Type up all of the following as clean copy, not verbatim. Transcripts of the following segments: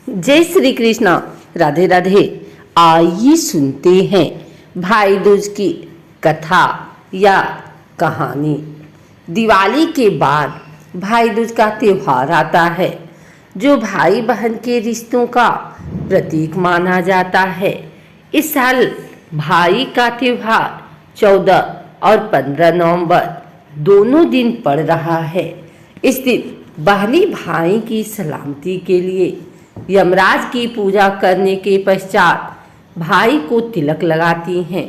जय श्री कृष्ण। राधे राधे। आइए सुनते हैं भाई दूज की कथा या कहानी। दिवाली के बाद भाई दूज का त्योहार आता है, जो भाई बहन के रिश्तों का प्रतीक माना जाता है। इस साल भाई का त्योहार 14 और 15 नवंबर दोनों दिन पड़ रहा है। इस दिन बहनी भाई की सलामती के लिए यमराज की पूजा करने के पश्चात भाई को तिलक लगाती हैं।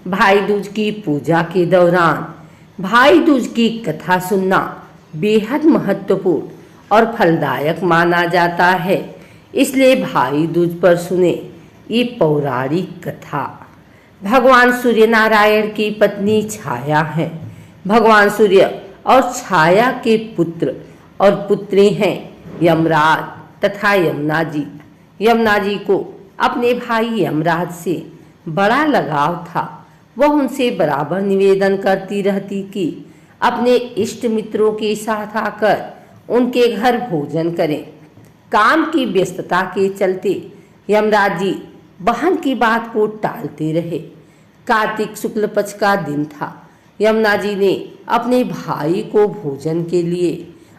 भाई दूज की पूजा के दौरान भाई दूज की कथा सुनना बेहद महत्वपूर्ण और फलदायक माना जाता है। इसलिए भाई दूज पर सुने ये पौराणिक कथा। भगवान सूर्य नारायण की पत्नी छाया है। भगवान सूर्य और छाया के पुत्र और पुत्री हैं यमराज तथा यमुना जी। यमुना जी को अपने भाई यमराज से बड़ा लगाव था। वह उनसे बराबर निवेदन करती रहती कि अपने इष्ट मित्रों के साथ आकर उनके घर भोजन करें। काम की व्यस्तता के चलते यमराज जी बहन की बात को टालते रहे। कार्तिक शुक्ल पक्ष का दिन था। यमुना जी ने अपने भाई को भोजन के लिए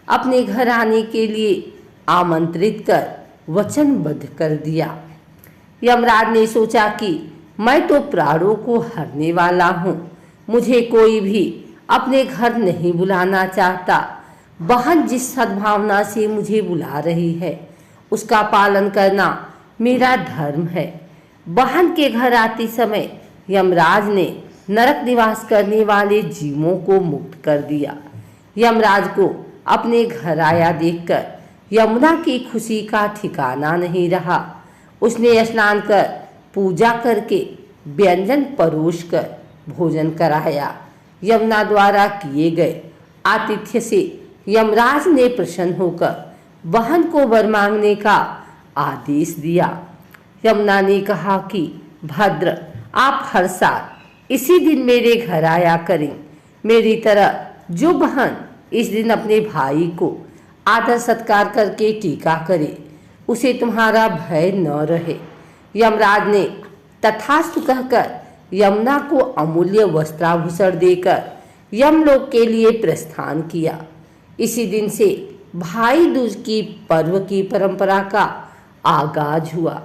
अपने घर आने के लिए आमंत्रित कर वचनबद्ध कर दिया। यमराज ने सोचा कि मैं तो प्राणों को हरने वाला हूँ, मुझे कोई भी अपने घर नहीं बुलाना चाहता। बहन जिस सद्भावना से मुझे बुला रही है उसका पालन करना मेरा धर्म है। बहन के घर आते समय यमराज ने नरक निवास करने वाले जीवों को मुक्त कर दिया। यमराज को अपने घर आया देखकर यमुना की खुशी का ठिकाना नहीं रहा। उसने स्नान कर पूजा करके व्यंजन परोस कर भोजन कराया। यमुना द्वारा किए गए आतिथ्य से यमराज ने प्रसन्न होकर बहन को वर मांगने का आदेश दिया। यमुना ने कहा कि भद्र, आप हर साल इसी दिन मेरे घर आया करें। मेरी तरह जो बहन इस दिन अपने भाई को आदर सत्कार करके टीका करे, उसे तुम्हारा भय न रहे। यमराज ने तथास्तु कहकर यमुना को अमूल्य वस्त्राभूषण देकर यमलोक के लिए प्रस्थान किया। इसी दिन से भाई दूज की पर्व की परंपरा का आगाज हुआ।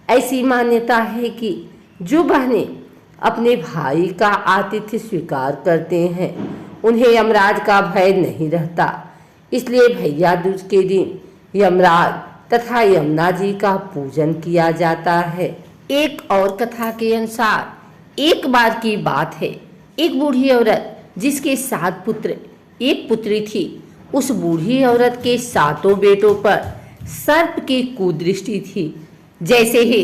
ऐसी मान्यता है कि जो बहनें अपने भाई का आतिथ्य स्वीकार करते हैं उन्हें यमराज का भय नहीं रहता। इसलिए भैया दूज के दिन यमराज तथा यमुना जी का पूजन किया जाता है। एक और कथा के अनुसार एक बार की बात है, एक बूढ़ी औरत जिसके 7 पुत्र एक पुत्री थी, उस बूढ़ी औरत के 7 बेटों पर सर्प की कुदृष्टि थी। जैसे ही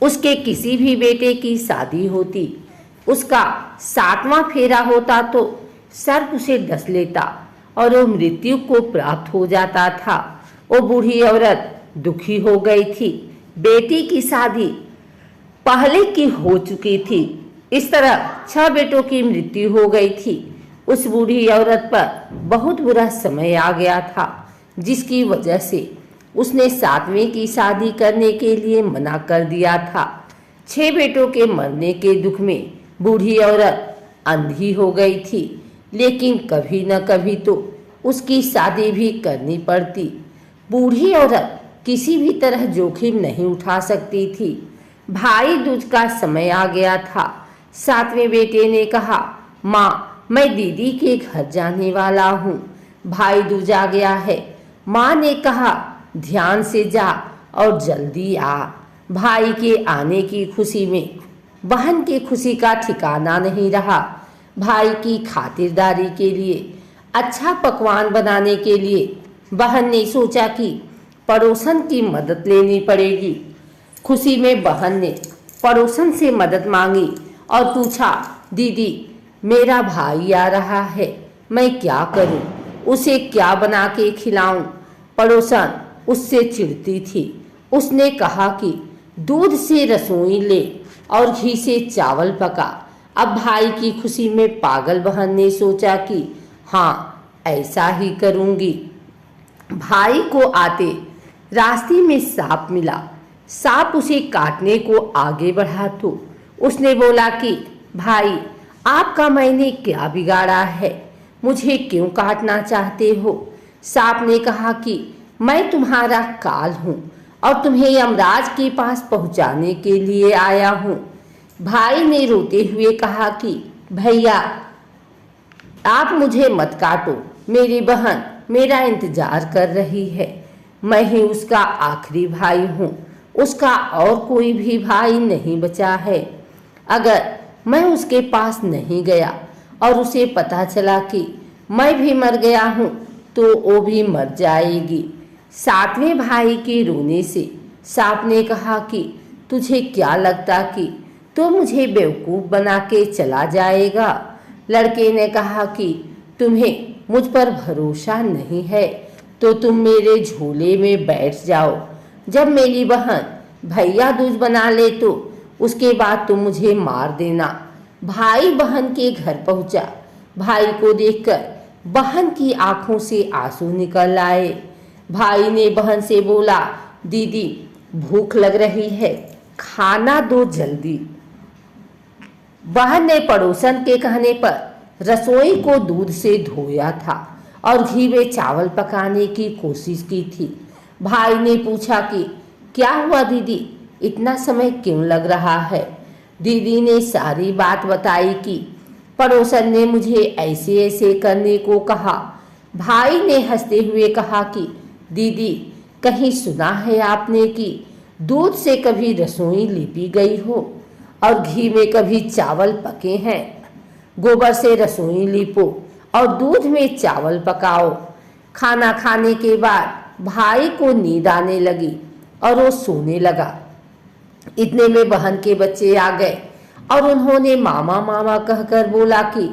उसके किसी भी बेटे की शादी होती, उसका 7वां फेरा होता तो सर्प उसे डस लेता और वो मृत्यु को प्राप्त हो जाता था। वो बूढ़ी औरत दुखी हो गई थी। बेटी की शादी पहले की हो चुकी थी। इस तरह 6 बेटों की मृत्यु हो गई थी। उस बूढ़ी औरत पर बहुत बुरा समय आ गया था, जिसकी वजह से उसने 7वें की शादी करने के लिए मना कर दिया था। 6 बेटों के मरने के दुख में बूढ़ी औरत अंधी हो गई थी, लेकिन कभी न कभी तो उसकी शादी भी करनी पड़ती। बूढ़ी औरत किसी भी तरह जोखिम नहीं उठा सकती थी। भाई दूज का समय आ गया था। 7वें बेटे ने कहा, माँ, मैं दीदी के घर जाने वाला हूँ, भाई दूज आ गया है। माँ ने कहा, ध्यान से जा और जल्दी आ। भाई के आने की खुशी में बहन की खुशी का ठिकाना नहीं रहा। भाई की खातिरदारी के लिए, अच्छा पकवान बनाने के लिए बहन ने सोचा कि पड़ोसन की मदद लेनी पड़ेगी। खुशी में बहन ने पड़ोसन से मदद मांगी और पूछा, दीदी, मेरा भाई आ रहा है, मैं क्या करूं? उसे क्या बना के खिलाऊं? पड़ोसन उससे चिढ़ती थी। उसने कहा कि दूध से रसोई ले और घी से चावल पका। अब भाई की खुशी में पागल बहन ने सोचा कि हाँ, ऐसा ही करूंगी। भाई को आते रास्ते में सांप मिला। सांप उसे काटने को आगे बढ़ा तो उसने बोला कि भाई, आपका मैंने क्या बिगाड़ा है, मुझे क्यों काटना चाहते हो? सांप ने कहा कि मैं तुम्हारा काल हूँ और तुम्हें यमराज के पास पहुँचाने के लिए आया हूँ। भाई ने रोते हुए कहा कि भैया, आप मुझे मत काटो, मेरी बहन मेरा इंतजार कर रही है। मैं ही उसका आखिरी भाई हूँ, उसका और कोई भी भाई नहीं बचा है। अगर मैं उसके पास नहीं गया और उसे पता चला कि मैं भी मर गया हूँ तो वो भी मर जाएगी। सातवें भाई के रोने से सांप ने कहा कि तुझे क्या लगता कि तो मुझे बेवकूफ़ बना के चला जाएगा? लड़के ने कहा कि तुम्हें मुझ पर भरोसा नहीं है तो तुम मेरे झोले में बैठ जाओ। जब मेरी बहन भैया दूज बना ले तो उसके बाद तुम मुझे मार देना। भाई बहन के घर पहुंचा। भाई को देखकर बहन की आंखों से आंसू निकल आए। भाई ने बहन से बोला, दीदी भूख लग रही है, खाना दो जल्दी। बहन ने पड़ोसन के कहने पर रसोई को दूध से धोया था और घी में चावल पकाने की कोशिश की थी। भाई ने पूछा कि क्या हुआ दीदी, इतना समय क्यों लग रहा है? दीदी ने सारी बात बताई कि पड़ोसन ने मुझे ऐसे ऐसे करने को कहा। भाई ने हंसते हुए कहा कि दीदी, कहीं सुना है आपने कि दूध से कभी रसोई लिपी गई हो और घी में कभी चावल पके हैं? गोबर से रसोई लीपो और दूध में चावल पकाओ। खाना खाने के बाद भाई को नींद आने लगी और वो सोने लगा। इतने में बहन के बच्चे आ गए और उन्होंने मामा मामा कहकर बोला कि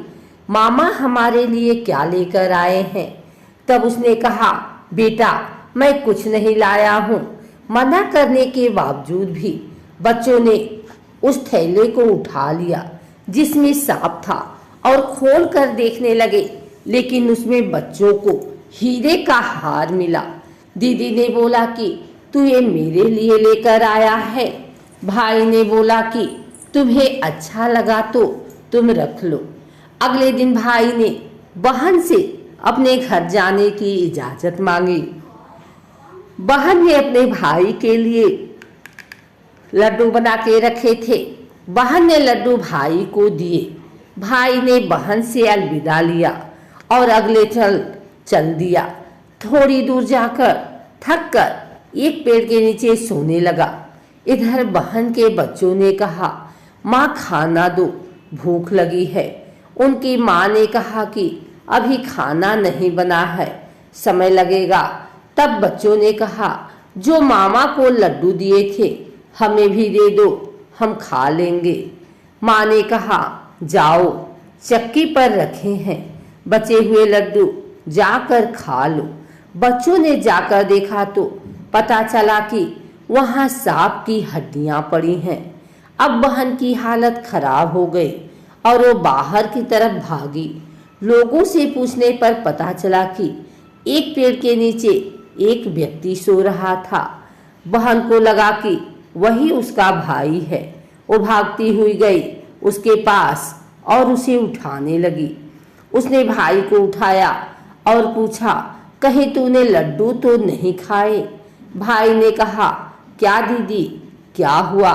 मामा हमारे लिए क्या लेकर आए हैं? तब उसने कहा, बेटा मैं कुछ नहीं लाया हूँ। मना करने के बावजूद भी बच्चों ने उस थैले को उठा लिया जिसमें सांप था और खोल कर देखने लगे, लेकिन उसमें बच्चों को हीरे का हार मिला। दीदी ने बोला कि तू ये मेरे लिए लेकर आया है। भाई ने बोला कि तुम्हें अच्छा लगा तो तुम रख लो। अगले दिन भाई ने बहन से अपने घर जाने की इजाज़त मांगी। बहन ने अपने भाई के लिए लड्डू बना के रखे थे। बहन ने लड्डू भाई को दिए। भाई ने बहन से अलविदा लिया और अगले चल दिया। थोड़ी दूर जाकर थक कर एक पेड़ के नीचे सोने लगा। इधर बहन के बच्चों ने कहा, माँ खाना दो, भूख लगी है। उनकी माँ ने कहा कि अभी खाना नहीं बना है, समय लगेगा। तब बच्चों ने कहा, जो मामा को लड्डू दिए थे हमें भी दे दो, हम खा लेंगे। माँ ने कहा, जाओ, चक्की पर रखे हैं, बचे हुए लड्डू जाकर खा लो। बच्चों ने जाकर देखा तो पता चला कि वहाँ सांप की हड्डियाँ पड़ी हैं। अब बहन की हालत खराब हो गई और वो बाहर की तरफ भागी। लोगों से पूछने पर पता चला कि एक पेड़ के नीचे एक व्यक्ति सो रहा था। बहन को लगा कि वही उसका भाई है। वो भागती हुई गई उसके पास और उसे उठाने लगी। उसने भाई को उठाया और पूछा, कहीं तूने लड्डू तो नहीं खाए? भाई ने कहा, क्या दीदी, क्या हुआ?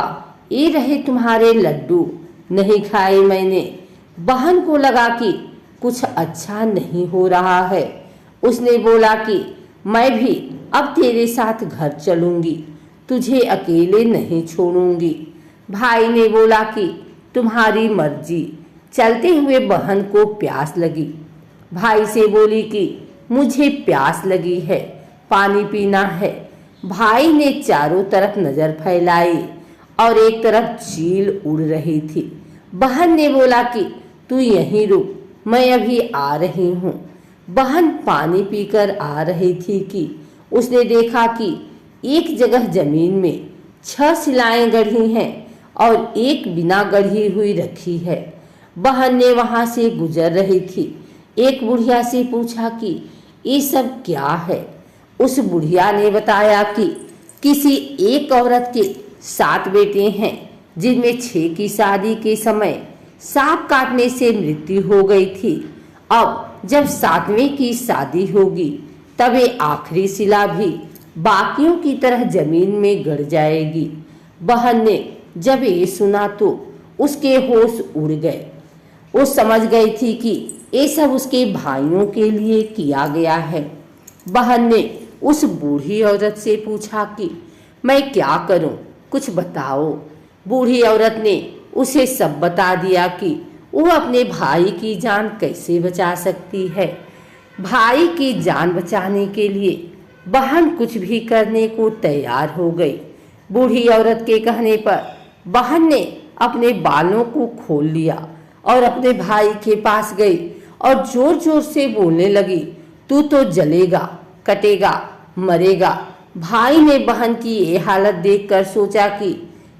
ये रहे तुम्हारे लड्डू, नहीं खाए मैंने। बहन को लगा कि कुछ अच्छा नहीं हो रहा है। उसने बोला कि मैं भी अब तेरे साथ घर चलूँगी, तुझे अकेले नहीं छोड़ूंगी। भाई ने बोला कि तुम्हारी मर्जी। चलते हुए बहन को प्यास लगी। भाई से बोली कि मुझे प्यास लगी है, पानी पीना है। भाई ने चारों तरफ नजर फैलाई और एक तरफ चील उड़ रही थी। बहन ने बोला कि तू यहीं रुक, मैं अभी आ रही हूँ। बहन पानी पीकर आ रही थी कि उसने देखा कि एक जगह जमीन में 6 शिलाएं गढ़ी हैं और एक बिना गढ़ी हुई रखी है। बहन ने वहां से गुजर रही थी। एक बुढ़िया से पूछा कि ये सब क्या है? उस बुढ़िया ने बताया कि किसी एक औरत के 7 बेटे हैं, जिनमें 6 की शादी के समय सांप काटने से मृत्यु हो गई थी। अब जब 7वें की शादी होगी तब ये आखिरी शिला भी बाकियों की तरह जमीन में गड़ जाएगी। बहन ने जब ये सुना तो उसके होश उड़ गए। वो समझ गई थी कि ये सब उसके भाइयों के लिए किया गया है। बहन ने उस बूढ़ी औरत से पूछा कि मैं क्या करूं, कुछ बताओ। बूढ़ी औरत ने उसे सब बता दिया कि वो अपने भाई की जान कैसे बचा सकती है। भाई की जान बचाने के लिए बहन कुछ भी करने को तैयार हो गई। बूढ़ी औरत के कहने पर बहन ने अपने बालों को खोल लिया और अपने भाई के पास गई और जोर जोर से बोलने लगी, तू तो जलेगा, कटेगा, मरेगा। भाई ने बहन की ये हालत देखकर सोचा कि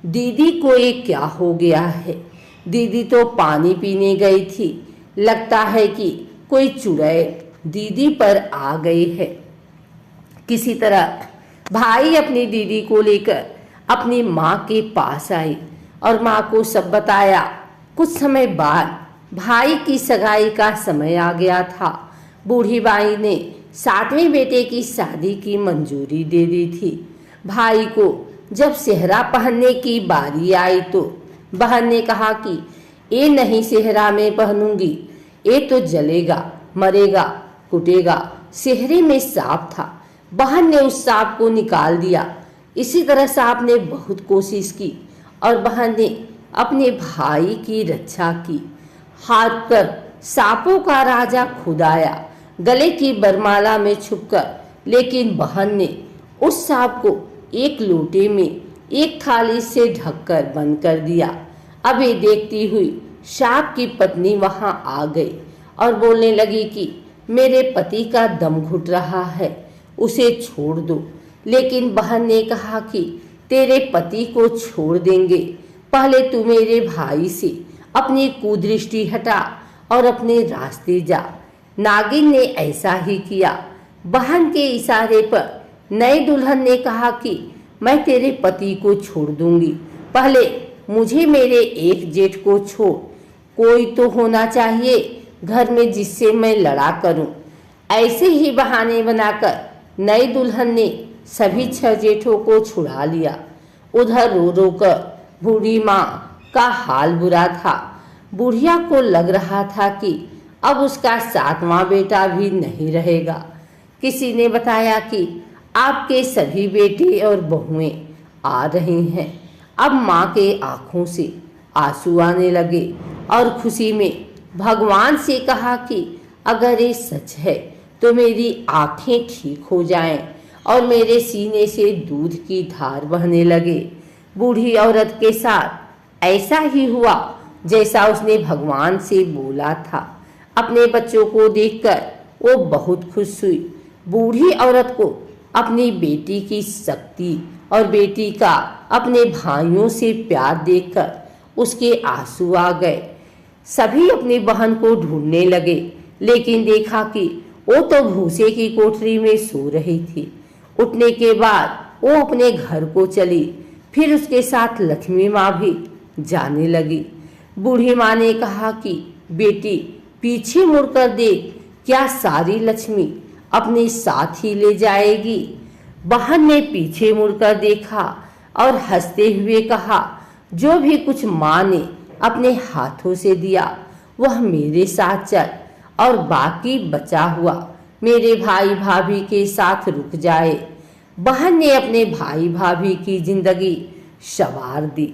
दीदी को ये क्या हो गया है। दीदी तो पानी पीने गई थी, लगता है कि कोई चुड़ैल दीदी पर आ गई है। किसी तरह भाई अपनी दीदी को लेकर अपनी माँ के पास आई और माँ को सब बताया। कुछ समय बाद भाई की सगाई का समय आ गया था। बूढ़ी बाई ने 7वें बेटे की शादी की मंजूरी दे दी थी। भाई को जब सेहरा पहनने की बारी आई तो बहन ने कहा कि ये नहीं सेहरा में पहनूंगी, ये तो जलेगा, मरेगा, कुटेगा। सेहरे में सांप था। बहन ने उस सांप को निकाल दिया। इसी तरह सांप ने बहुत कोशिश की और बहन ने अपने भाई की रक्षा की। हाथ पर सांपों का राजा खुद आया, गले की बरमाला में छुपकर, लेकिन बहन ने उस सांप को एक लोटे में एक थाली से ढककर बंद कर दिया। अब ये देखती हुई सांप की पत्नी वहां आ गई और बोलने लगी कि मेरे पति का दम घुट रहा है, उसे छोड़ दो। लेकिन बहन ने कहा कि तेरे पति को छोड़ देंगे, पहले तू मेरे भाई से अपनी कुदृष्टि हटा और अपने रास्ते जा। नागिन ने ऐसा ही किया। बहन के इशारे पर नई दुल्हन ने कहा कि मैं तेरे पति को छोड़ दूंगी, पहले मुझे मेरे एक जेठ को छोड़। कोई तो होना चाहिए घर में जिससे मैं लड़ा करूं। ऐसे ही बहाने बनाकर नई दुल्हन ने सभी 6 जेठों को छुड़ा लिया। उधर रो रो कर बूढ़ी माँ का हाल बुरा था। बुढ़िया को लग रहा था कि अब उसका 7वां बेटा भी नहीं रहेगा। किसी ने बताया कि आपके सभी बेटे और बहुएं आ रही हैं। अब माँ के आंखों से आंसू आने लगे और खुशी में भगवान से कहा कि अगर ये सच है तो मेरी आंखें ठीक हो जाएं और मेरे सीने से दूध की धार बहने लगे। बूढ़ी औरत के साथ ऐसा ही हुआ जैसा उसने भगवान से बोला था। अपने बच्चों को देखकर वो बहुत खुश हुई। बूढ़ी औरत को अपनी बेटी की शक्ति और बेटी का अपने भाइयों से प्यार देखकर उसके आंसू आ गए। सभी अपनी बहन को ढूंढने लगे, लेकिन देखा कि वो तो भूसे की कोठरी में सो रही थी। उठने के बाद वो अपने घर को चली। फिर उसके साथ लक्ष्मी माँ भी जाने लगी। बूढ़ी माँ ने कहा कि बेटी पीछे मुड़कर देख, क्या सारी लक्ष्मी अपने साथ ही ले जाएगी। बहन ने पीछे मुड़कर देखा और हंसते हुए कहा, जो भी कुछ माँ ने अपने हाथों से दिया वह मेरे साथ चल और बाकी बचा हुआ मेरे भाई भाभी के साथ रुक जाए। बहन ने अपने भाई भाभी की जिंदगी संवार दी।